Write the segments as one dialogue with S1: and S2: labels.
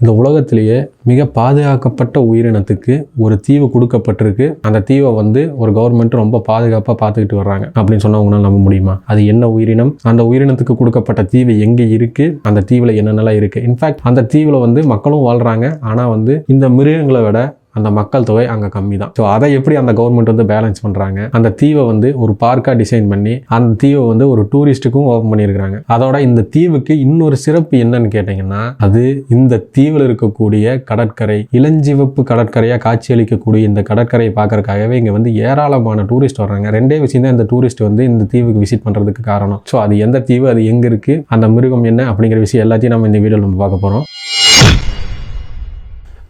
S1: இந்த உலகத்திலேயே மிக பாதுகாக்கப்பட்ட உயிரினத்துக்கு ஒரு தீவு கொடுக்கப்பட்டிருக்கு. அந்த தீவை வந்து ஒரு கவர்மெண்ட் ரொம்ப பாதுகாப்பாக பார்த்துக்கிட்டு வர்றாங்க அப்படின்னு சொன்னா உங்களால் நம்ப முடியுமா? அது என்ன உயிரினம்? அந்த உயிரினத்துக்கு கொடுக்கப்பட்ட தீவு எங்கே இருக்கு? அந்த தீவில் என்னென்னலாம் இருக்கு? இன்ஃபேக்ட் அந்த தீவில் வந்து மக்களும் வாழ்றாங்க. ஆனால் வந்து இந்த மிருகங்களை விட அந்த மக்கள் தொகை அங்கே கம்மி தான். ஸோ அதை எப்படி அந்த கவர்மெண்ட் வந்து பேலன்ஸ் பண்ணுறாங்க? அந்த தீவை வந்து ஒரு பார்க்காக டிசைன் பண்ணி அந்த தீவை வந்து ஒரு டூரிஸ்ட்டுக்கும் ஓப்பன் பண்ணியிருக்கிறாங்க. அதோட இந்த தீவுக்கு இன்னொரு சிறப்பு என்னன்னு கேட்டிங்கன்னா, அது இந்த தீவில் இருக்கக்கூடிய கடற்கரை இளஞ்சிவப்பு கடற்கரையாக காட்சியளிக்கக்கூடிய இந்த கடற்கரையை பார்க்கறதுக்காகவே இங்கே வந்து ஏராளமான டூரிஸ்ட் வர்றாங்க. ரெண்டே விஷயம் தான் இந்த டூரிஸ்ட் வந்து இந்த தீவுக்கு விசிட் பண்ணுறதுக்கு காரணம். ஸோ அது எந்த தீவு, அது எங்கே இருக்குது, அந்த மிருகம் என்ன அப்படிங்கிற விஷயம் எல்லாத்தையும் நம்ம இந்த வீடியோவில் நம்ம பார்க்க போகிறோம்.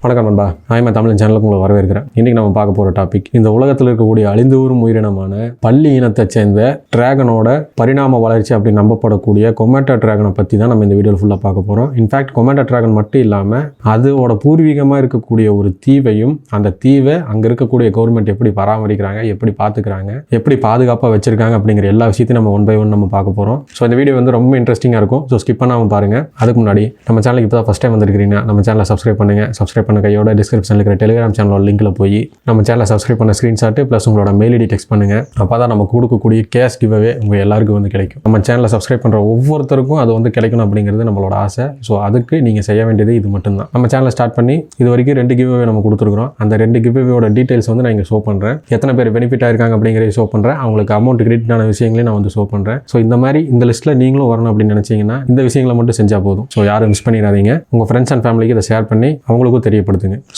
S1: வணக்கம் நண்பா, நான் தமிழ் சேனலுக்கு உங்களை வரவேற்கிறேன். இன்றைக்கி நம்ம பார்க்க போகிற டாபிக், இந்த உலகத்தில் இருக்கக்கூடிய அழிந்து வரும் உயிரினமான பல்லி இனத்தை சேர்ந்த டிராகனோட பரிணாம வளர்ச்சி அப்படின்னு நம்பப்படக்கூடிய கொமேட்டோ டிராகனை பற்றி தான் நம்ம இந்த வீடியோவில் ஃபுல்லாக பார்க்க போகிறோம். இன்ஃபேக்ட் கொமேட்டோ டிராகன் மட்டும் இல்லாமல் அதோட பூர்வீகமாக இருக்கக்கூடிய ஒரு தீவையும், அந்த தீவை அங்கே இருக்கக்கூடிய கவர்மெண்ட் எப்படி பராமரிக்கிறாங்க, எப்படி பார்த்துக்கிறாங்க, எப்படி பாதுகாப்பாக வச்சிருக்காங்க அப்படிங்கிற எல்லா விஷயத்தையும் நம்ம ஒன் பை ஒன் நம்ம பார்க்க போகிறோம். ஸோ இந்த வீடியோ வந்து ரொம்ப இன்ட்ரெஸ்டிங்காக இருக்கும். ஸோ ஸ்கிப் பண்ணாமல் பாருங்கள். அதுக்கு முன்னாடி நம்ம சேனலுக்கு இப்போ தான் ஃபஸ்ட் டைம் வந்திருக்கிறீங்கன்னா நம்ம சேனலை சப்ஸ்கிரைப் பண்ணுங்கள். சப்ஸ்கிரைப் பண்ண கையோட டிஸ்கிரிப்ஷனில் இருக்கிற டெலிகிராம் சேனலோட லிங்கில் போய் நம்ம சேனலை சப்ஸ்கிரைப் பண்ண ஸ்க்ரீன்ஷாட்டு ப்ளஸ் உங்களோட மெயில் ஐடி டெக்ஸ்ட் பண்ணுங்கள். அப்போ தான் நம்ம கொடுக்கக்கூடிய கேஷ் கிவ்அவே உங்கள் எல்லாருக்கும் வந்து கிடைக்கும். நம்ம சேனலை சப்ஸ்கிரைப் பண்ணுற ஒவ்வொருத்தருக்கும் அது வந்து கிடைக்கணும் அப்படிங்கிறது நம்மளோட ஆசை. ஸோ அதுக்கு நீங்கள் செய்ய வேண்டியது இது மட்டும்தான். நம்ம சேனலை ஸ்டார்ட் பண்ணி இது வரைக்கும் 2 கிவ்அவே நம்ம கொடுத்துருக்குறோம். அந்த 2 கிவ்அவேயோட டீட்டெயில்ஸ் வந்து நான் இங்கே ஷோ பண்ணுறேன். எத்தனை பேர் பெனிஃபிட் ஆயிருக்காங்க அப்படிங்கிறத ஷோ பண்ணுறேன். அவங்களுக்கு அமௌண்ட் கிரெடிட்டான விஷயங்களையும் நான் வந்து ஷோ பண்ணுறேன். ஸோ இந்த மாதிரி இந்த லிஸ்ட்டில் நீங்களும் வரணும் அப்படின்னு நினச்சிங்கன்னா இந்த விஷயங்களை மட்டும் செஞ்சால் போதும். ஸோ யாரும் மிஸ் பண்ணிடாதீங்க. உங்கள் ஃப்ரெண்ட்ஸ் அண்ட் ஃபேமிலிக்கு இதை ஷேர் பண்ணி அவங்களுக்கும் தெரியப்படுத்துங்க.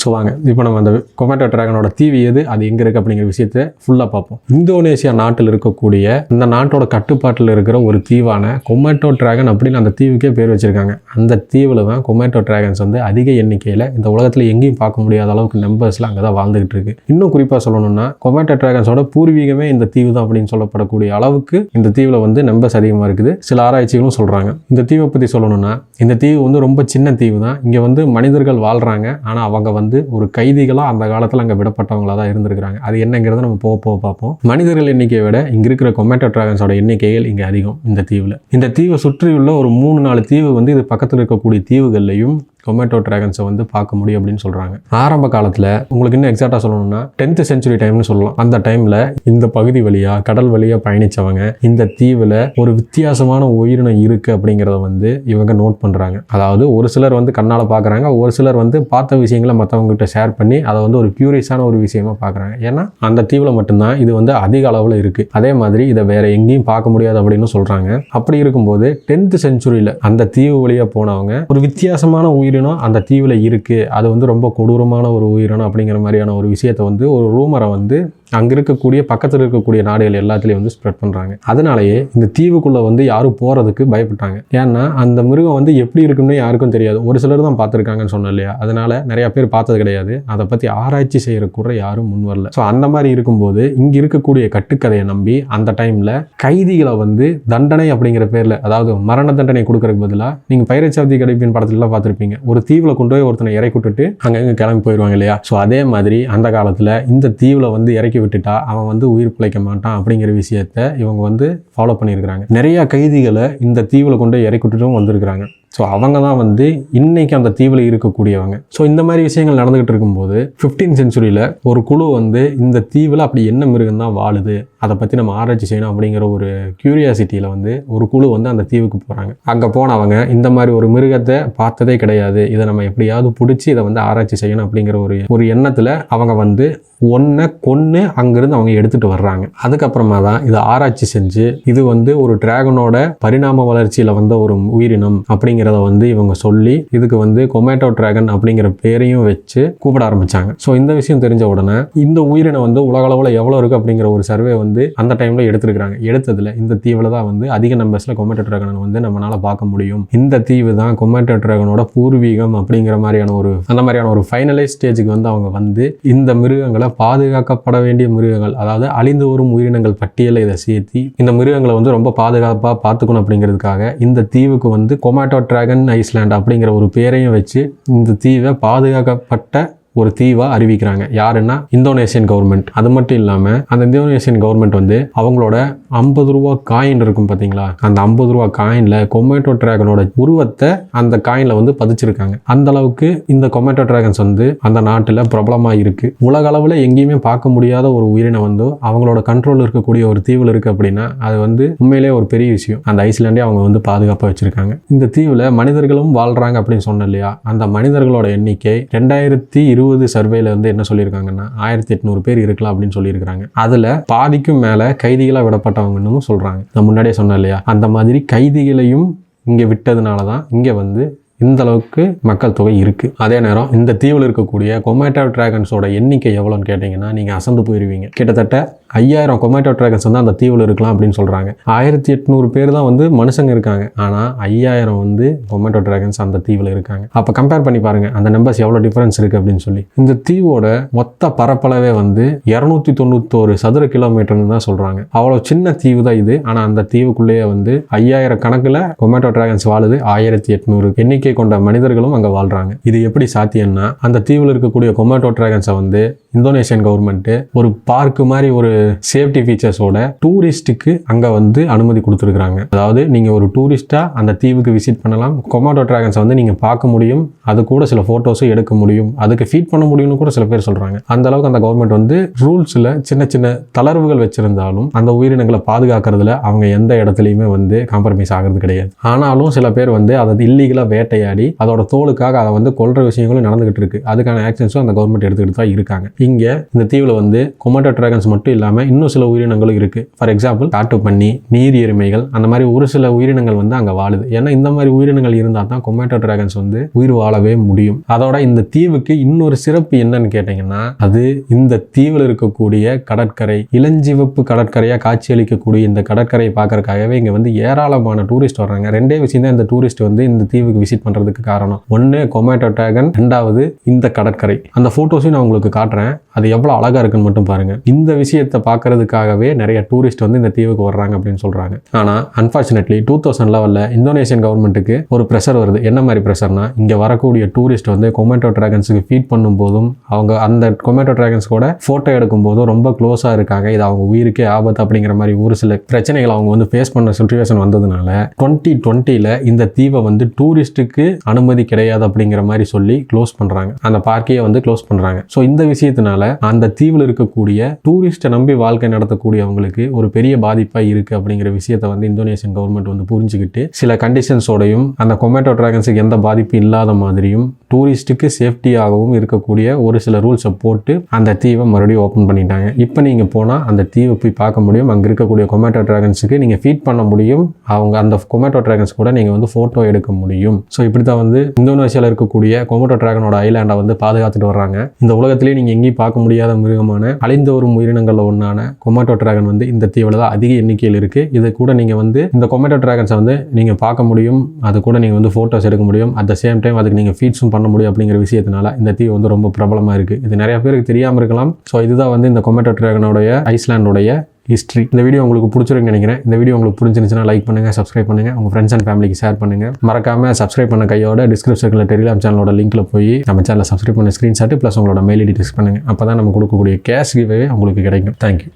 S1: ஸோ வாங்க இப்போ நம்ம அந்த கொமேட்டோ டிராகனோட தீவு எது, அது எங்கே இருக்குது அப்படிங்கிற விஷயத்தை ஃபுல்லாக பார்ப்போம். இந்தோனேசியா நாட்டில் இருக்கக்கூடிய இந்த நாட்டோட கட்டுப்பாட்டில் இருக்கிற ஒரு தீவான கொமேட்டோ டிராகன் அப்படின்னு அந்த தீவுக்கே பேர் வச்சிருக்காங்க. அந்த தீவில் தான் கொமேட்டோ டிராகன்ஸ் வந்து அதிக எண்ணிக்கையில் இந்த உலகத்தில் எங்கேயும் பார்க்க முடியாத அளவுக்கு நம்பர்ஸில் அங்கே தான் வாழ்ந்துகிட்டு இருக்கு. இன்னும் குறிப்பாக சொல்லணும்னா கொமேட்டோ டிராகன்ஸோட பூர்வீகமே இந்த தீவு தான் அப்படின்னு சொல்லப்படக்கூடிய அளவுக்கு இந்த தீவில் வந்து நம்பர்ஸ் அதிகமாக இருக்குது. சில ஆராய்ச்சிகளும் சொல்கிறாங்க. இந்த தீவை பற்றி சொல்லணும்னா, இந்த தீவு வந்து ரொம்ப சின்ன தீவு தான். இங்கே வந்து மனிதர்கள் வாழ்கிறாங்க. ஆனால் அவங்க வந்து ஒரு கைதிகளாக அந்த காலத்தில் அங்கே விடப்பட்டவங்களாக தான் இருந்திருக்கிறாங்க. அது என்னங்கிறத நம்ம போக பார்ப்போம். மனிதர்கள் எண்ணிக்கையை விட இங்கே இருக்கிற கொமேட்டோ டிராகன்ஸோட எண்ணிக்கைகள் இங்கே அதிகம் இந்த தீவில். இந்த தீவை சுற்றியுள்ள ஒரு 3-4 தீவு வந்து இது பக்கத்தில் இருக்கக்கூடிய தீவுகள்லையும் கொமேட்டோ டிராகன்ஸை வந்து பார்க்க முடியும் அப்படின்னு சொல்கிறாங்க. ஆரம்ப காலத்தில் உங்களுக்கு இன்னும் எக்ஸாக்டாக சொல்லணும்னா 10th century டைம்னு சொல்லலாம். அந்த டைமில் இந்த பகுதி வழியாக கடல் வழியாக பயணித்தவங்க இந்த தீவில் ஒரு வித்தியாசமான உயிரினம் இருக்குது அப்படிங்கிறத வந்து இவங்க நோட் பண்ணுறாங்க. அதாவது ஒரு சிலர் வந்து கண்ணால் பார்க்குறாங்க, ஒரு சிலர் வந்து பார்த்த விஷயங்களை மற்றவங்ககிட்ட ஷேர் பண்ணி அதை வந்து ஒரு கியூரியஸான ஒரு விஷயமா பார்க்குறாங்க. ஏன்னா அந்த தீவில் மட்டும்தான் இது வந்து அதிக அளவில் இருக்குது. அதே மாதிரி இதை வேற எங்கேயும் பார்க்க முடியாது அப்படின்னு சொல்கிறாங்க. அப்படி இருக்கும்போது 10th centuryல அந்த தீவு வழியாக போனவங்க ஒரு வித்தியாசமான உயிரினம் அந்த தீவில் இருக்கு, அது வந்து ரொம்ப கொடூரமான ஒரு உயிரினம் அப்படிங்கிற மாதிரியான ஒரு விஷயத்தை வந்து ஒரு ரூமரை வந்து அங்கே இருக்கக்கூடிய பக்கத்தில் இருக்கக்கூடிய நாடுகள் எல்லாத்துலேயும் வந்து ஸ்ப்ரெட் பண்ணுறாங்க. அதனாலேயே இந்த தீவுக்குள்ளே வந்து யாரும் போகிறதுக்கு பயப்பட்டாங்க. ஏன்னா அந்த மிருகம் வந்து எப்படி இருக்குன்னு யாருக்கும் தெரியாது. ஒரு சிலர் தான் பார்த்துருக்காங்கன்னு சொன்னோம் இல்லையா? அதனால நிறைய பேர் பார்த்தது கிடையாது. அதை பற்றி ஆராய்ச்சி செய்கிற கூட யாரும் முன் வரல. ஸோ அந்த மாதிரி இருக்கும்போது இங்கே இருக்கக்கூடிய கட்டுக்கதையை நம்பி அந்த டைமில் கைதிகளை வந்து தண்டனை அப்படிங்கிற பேரில், அதாவது மரண தண்டனை கொடுக்கறதுக்கு பதிலாக நீங்கள் பைரேட்ஸ் ஆஃப் தி கரீபியன் படத்துலலாம் பார்த்துருப்பீங்க, ஒரு தீவில் கொண்டு போய் ஒருத்தனை இறக்கி விட்டுட்டு அங்கங்கே கிளம்பி போயிடுவாங்க இல்லையா? ஸோ அதே மாதிரி அந்த காலத்தில் இந்த தீவில் வந்து இறக்கி விட்டுட்டா அவன் வந்து உயிர் பிழைக்க மாட்டான் அப்படிங்கிற விஷயத்தை இவங்க வந்து ஃபாலோ பண்ணியிருக்கிறாங்க. நிறைய கைதிகளை இந்த தீவில் கொண்டு இறக்கி விட்டுட்டும் வந்திருக்கிறாங்க. ஸோ அவங்க தான் வந்து இன்னைக்கு அந்த தீவில் இருக்கக்கூடியவங்க. ஸோ இந்த மாதிரி விஷயங்கள் நடந்துகிட்டு இருக்கும்போது 15th centuryல ஒரு குழு வந்து இந்த தீவில் அப்படி என்ன மிருகம் தான் வாழுது, அதை பற்றி நம்ம ஆராய்ச்சி செய்யணும் அப்படிங்கிற ஒரு கியூரியாசிட்டியில் வந்து ஒரு குழு வந்து அந்த தீவுக்கு போகிறாங்க. அங்கே போனவங்க இந்த மாதிரி ஒரு மிருகத்தை பார்த்ததே கிடையாது, இதை நம்ம எப்படியாவது பிடிச்சி இதை வந்து ஆராய்ச்சி செய்யணும் அப்படிங்கிற ஒரு எண்ணத்தில் அவங்க வந்து ஒன்றை கொன்று அங்கிருந்து அவங்க எடுத்துகிட்டு வர்றாங்க. அதுக்கப்புறமா தான் இதை ஆராய்ச்சி செஞ்சு இது வந்து ஒரு டிராகனோட பரிணாம வளர்ச்சியில் வந்த ஒரு உயிரினம் அப்படிங்கிறத வந்து இவங்க சொல்லி இதுக்கு வந்து கொமேட்டோ டிராகன் அப்படிங்கிற பேரையும் வச்சு கூப்பிட ஆரம்பிச்சாங்க. ஸோ இந்த விஷயம் தெரிஞ்ச உடனே இந்த உயிரினம் வந்து உலக அளவில் எவ்வளோ இருக்குது அப்படிங்கிற ஒரு சர்வே வந்து அந்த டைமில் எடுத்துருக்காங்க. எடுத்ததில் இந்த தீவில் தான் வந்து அதிக நம்பர்ஸில் கொமேட்டோ டிராகனை வந்து நம்மளால் பார்க்க முடியும். இந்த தீவு தான் கொமேட்டோ டிராகனோட பூர்வீகம் அப்படிங்கிற மாதிரியான ஒரு ஃபைனலைஸ் ஸ்டேஜுக்கு வந்து அவங்க வந்து இந்த மிருகங்களை பாதுகாக்கப்பட வேண்டிய மிருகங்கள், அதாவது அழிந்து வரும் உயிரினங்கள் பட்டியலை இதை சேர்த்தி இந்த மிருகங்களை வந்து ரொம்ப பாதுகாப்பாக பார்த்துக்கணும் அப்படிங்கிறதுக்காக இந்த தீவுக்கு வந்து கொமேட்டோ டிராகன் ஐஸ்லாண்ட் அப்படிங்கிற ஒரு பேரையும் வச்சு இந்த தீவை பாதுகாக்கப்பட்ட ஒரு தீவா அறிவிக்கிறாங்க. யாருன்னா இந்தோனேஷியன் கவர்மெண்ட். அது மட்டும் இல்லாம அந்த இந்தோனேஷியன் கவர்மெண்ட் வந்து அவங்களோட 50 ரூபா காயின் இருக்கும் பாத்தீங்களா, அந்த 50 ரூபா காயின்ல கொமேட்டோ டிராகனோட உருவத்தை அந்த காயின்ல வந்து பதிச்சிருக்காங்க. அந்த அளவுக்கு இந்த கொமேட்டோ டிராகன்ஸ் வந்து அந்த நாட்டுல பிரபலமா இருக்கு. உலக அளவுல எங்கேயுமே பார்க்க முடியாத ஒரு உயிரினம் வந்து அவங்களோட கண்ட்ரோல் இருக்கக்கூடிய ஒரு தீவுல இருக்கு அப்படின்னா அது வந்து உண்மையிலேயே ஒரு பெரிய விஷயம். அந்த ஐஸ்லாண்டே அவங்க வந்து பாதுகாப்பா வச்சிருக்காங்க. இந்த தீவுல மனிதர்களும் வாழ்றாங்க அப்படின்னு சொன்ன இல்லையா, அந்த மனிதர்களோட எண்ணிக்கை 2020 சர்வேல வந்து என்ன சொல்லியிருக்காங்கன்னா 1800 பேர் இருக்கலாம் அப்படின்னு சொல்லியிருக்காங்க. அதுல பாதிக்கும் மேல கைதிகளா விடப்பட்டவங்கன்னு சொல்றாங்க. நான் முன்னாடியே சொன்னேன் இல்லையா, அந்த மாதிரி கைதிகளையும் இங்க விட்டதுனால தான் இங்க வந்து இந்த அளவுக்கு மக்கள் தொகை இருக்கு. அதே நேரம் இந்த தீவில் இருக்கக்கூடிய கொமேட்டோ டிராகன்ஸோட எண்ணிக்கை எவ்வளோன்னு கேட்டிங்கன்னா நீங்கள் அசந்து போயிருவீங்க. கிட்டத்தட்ட 5000 கொமேட்டோ டிராகன்ஸ் வந்து அந்த தீவில் இருக்கலாம் அப்படின்னு சொல்கிறாங்க. 1800 பேர் தான் வந்து மனுஷங்க இருக்காங்க, ஆனால் 5000 வந்து கொமேட்டோ டிராகன்ஸ் அந்த தீவில் இருக்காங்க. அப்போ கம்பேர் பண்ணி பாருங்கள் அந்த நம்பர்ஸ் எவ்வளோ டிஃபரன்ஸ் இருக்குது அப்படின்னு சொல்லி. இந்த தீவோட மொத்த பரப்பளவே வந்து 291 சதுர கிலோமீட்டர்னு தான் சொல்கிறாங்க. அவ்வளோ சின்ன தீவு தான் இது. ஆனால் அந்த தீவுக்குள்ளேயே வந்து 5000 கணக்கில் கொமேட்டோ டிராகன்ஸ் வாழுது. 1800 எண்ணிக்கை கொண்ட மனிதர்களும் அங்க வாழ்றாங்க. இது எப்படி சாத்தியம்னா அந்த தீவில் இருக்கக்கூடிய கொமேட்டோ டிராகன்ஸை வந்து இந்தோனேஷியன் கவர்மெண்ட் ஒரு பார்க் மாதிரி ஒரு சேஃப்டி ஃபீச்சர்ஸோட டூரிஸ்டுக்கு அங்க வந்து அனுமதி கொடுத்துருக்காங்க. அதாவது நீங்க ஒரு டூரிஸ்டா அந்த தீவுக்கு விசிட் பண்ணலாம், கொமேட்டோ டிராகன்ஸை வந்து நீங்க பார்க்க முடியும், அது கூட சில போட்டோஸும் எடுக்க முடியும், அதுக்கு ஃபீட் பண்ண முடியும்னு கூட சில பேர் சொல்றாங்க. அந்த அளவுக்கு அந்த கவர்மெண்ட் வந்து ரூல்ஸ்ல சின்ன சின்ன தளர்வுகள் வச்சிருந்தாலும் அந்த உயிரினங்களை பாதுகாக்கிறதுல அவங்க எந்த இடத்துலையுமே வந்து காம்ப்ரமைஸ் ஆகிறது கிடையாது. ஆனாலும் சில பேர் வந்து அதை இல்லீகலா வேட்டையாடி அதோட தோலுக்காக அதை வந்து கொல்ற விஷயங்களும் நடந்துகிட்டு இருக்கு. அதுக்கான ஆக்ஷன்ஸும் அந்த கவர்மெண்ட் எடுத்துக்கிட்டு தான் இருக்காங்க. இங்க இந்த தீவுல வந்து கொமேட்டோ டிராகன்ஸ் மட்டும் இல்லாம இன்னும் சில உயிரினங்களும் இருக்கு. ஃபார் எக்ஸாம்பிள் காட்டுப்பன்னி, நீர் எருமைகள், அந்த மாதிரி ஒரு சில உயிரினங்கள் வந்து அங்க வாழுது. ஏன்னா இந்த மாதிரி உயிரினங்கள் இருந்தா தான் கொமேட்டோ டிராகன்ஸ் வந்து உயிர் வாழவே முடியும். அதோட இந்த தீவுக்கு இன்னொரு சிறப்பு என்னன்னு கேட்டீங்கன்னா அது இந்த தீவில் இருக்கக்கூடிய கடற்கரை, இளஞ்சிவப்பு கடற்கரையா காட்சியளிக்கக்கூடிய இந்த கடற்கரையை பார்க்கறதுக்காகவே இங்க வந்து ஏராளமான டூரிஸ்ட் வர்றாங்க. ரெண்டே விஷயம் தான் இந்த டூரிஸ்ட் வந்து இந்த தீவுக்கு விசிட் பண்றதுக்கு காரணம். ஒன்னு கொமேட்டோ டிராகன், ரெண்டாவது இந்த கடற்கரை. அந்த போட்டோஸையும் நான் உங்களுக்கு காட்டுறேன், அது எவ்வளவு அழகா இருக்குன்னு மட்டும் பாருங்க. இந்த விஷயத்தை பார்க்கறதுக்காகவே நிறைய டூரிஸ்ட் வந்து இந்த தீவுக்கு வர்றாங்க அப்படின்னு சொல்றாங்க. ஆனா அன்பார்ச்சுனேட்லி 2011 இந்தோனேஷியன் கவர்மெண்ட்டுக்கு ஒரு பிரஷர் வருது. என்ன மாதிரி பிரஷர்னா இங்க வரக்கூடிய டூரிஸ்ட் வந்து கொமேட்டோ டிராகன்ஸுக்கு ஃபீட் பண்ணும் போதும் அவங்க அந்த கொமேட்டோ டிராகன்ஸ் கூட போட்டோ எடுக்கும் போதும் ரொம்ப க்ளோஸா இருக்காங்க, இது அவங்க உயிருக்கே ஆபத்து அப்படிங்கிற மாதிரி ஒரு சில பிரச்சனைகள் அவங்க வந்து ஃபேஸ் பண்ண சிச்சுவேஷன் வந்ததுனால 2020 இந்த தீவை வந்து டூரிஸ்டுக்கு அனுமதி கிடையாது அப்படிங்கிற மாதிரி சொல்லி க்ளோஸ் பண்றாங்க. அந்த பார்க்கையே வந்து க்ளோஸ் பண்றாங்க. ஸோ இந்த விஷயத்தினால அந்த தீவில் இருக்கக்கூடிய டூரிஸ்ட்டை நம்பி வாழ்க்கை நடத்தக்கூடியவங்களுக்கு ஒரு பெரிய பாதிப்பா இருக்கு அப்படிங்கிற விஷயத்தை வந்து இந்தோனேஷியன் கவர்மெண்ட் வந்து புரிஞ்சுக்கிட்டு சில கண்டிஷன்ஸோடையும் அந்த கொமேட்டோ டிராகன்ஸுக்கு எந்த பாதிப்பு இல்லாத மாதிரியும் டூரிஸ்ட்டுக்கு சேஃப்டியாகவும் இருக்கக்கூடிய ஒரு சில ரூல்ஸை போட்டு அந்த தீவை மறுபடியும் ஓப்பன் பண்ணிட்டாங்க. இப்போ நீங்க போனா அந்த தீவை போய் பார்க்க முடியும், அங்க இருக்கக்கூடிய கொமேட்டோ டிராகன்ஸுக்கு நீங்க ஃபீட் பண்ண முடியும், அவங்க அந்த கொமேட்டோ டிராகன்ஸ் கூட நீங்க வந்து போட்டோ எடுக்க முடியும். ஸோ இப்படி தான் வந்து இந்தோனேஷியாவில் இருக்கக்கூடிய கொமேட்டோ டிராகனோட ஐலாண்டை வந்து பாதுகாத்துட்டு வர்றாங்க. இந்த உலகத்திலேயே நீங்க எங்கேயும் பார்க்க முடியாத மிருகமான அழிந்து வரும் உயிரினங்கள்ல ஒன்றான கொமேட்டோ டிராகன் வந்து இந்த தீவில் தான் அதிக எண்ணிக்கையில் இருக்கு. இது கூட நீங்க வந்து இந்த கொமேட்டோ டிராகன்ஸை வந்து நீங்க பார்க்க முடியும், அது கூட நீங்க வந்து போட்டோஸ் எடுக்க முடியும், அட் த சேம் டைம் அதுக்கு நீங்க ஃபீட்ஸும் பண்ண முடியும் அப்படிங்கிற விஷயத்தினால இந்த தீவு வந்து ரொம்ப பிரபலமா இருக்கு. இது நிறைய பேருக்கு தெரியாம இருக்கலாம். ஸோ இதுதான் வந்து இந்த கொமேட்டோ டிராகனோடைய ஐஸ்லாண்டோடைய ஹிஸ்ட்ரி. இந்த வீடியோ உங்களுக்கு பிடிச்சிருக்குன்னு நினைக்கிறேன். இந்த வீடியோ உங்களுக்கு பிடிச்சிருந்துச்சுன்னா லைக் பண்ணுங்க, சப்ஸ்கிரைப் பண்ணுங்க, உங்க ஃப்ரெண்ட்ஸ் அண்ட் ஃபேமிலிக்கு ஷேர் பண்ணுங்க. மறக்காம சப்ஸ்கிரைப் பண்ண கையோட டிஸ்கிரிப்ஷன்ல டெலிகிராம் சேனலோட லிங்க்ல போய் நம்ம சேனலை சப்ஸ்கிரைப் பண்ண ஸ்கிரீன்ஷாட் ப்ளஸ் உங்களோட மெயில் ஐடி டெக்ஸ்ட் பண்ணுங்க. அப்பதான் நம்ம கொடுக்கக்கூடிய கேஷ் கிவ்அவே உங்களுக்கு கிடைக்கும். தேங்க்யூ.